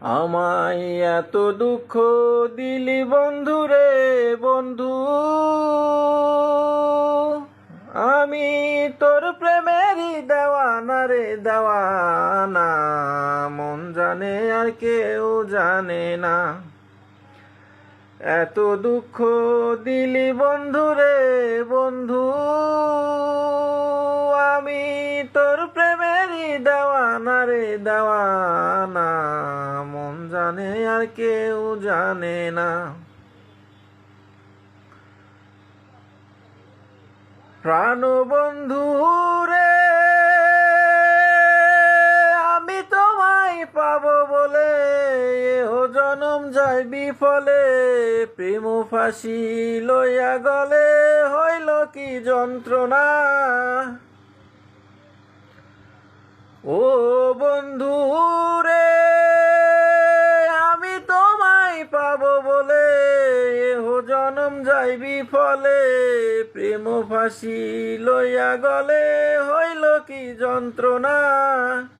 আমায় এত দুঃখ দিলি বন্ধু রে বন্ধু, আমি তোর প্রেমেরই দেওয়ানা রে দেওয়ানা, মন জানে আর কেউ জানে না। এত দুঃখ দিলি বন্ধু রে বন্ধু, আমি তোর প্রেমেরই দেওয়ানা রে দেওয়ানা, মন জানে আর কেউ জানে না। প্রাণ বন্ধু রে, আমি তোমায় পাবো বলে এহ জনম যায় বিফলে, প্রেম ফাঁসি লইয়া গলে হইল কি যন্ত্রণা। ও বন্ধু রে, আমি তোমায় পাবো বলে এহ জনম যায় বিফলে, প্রেম ফাঁসি লইয়া গলে হইল কি যন্ত্রণা।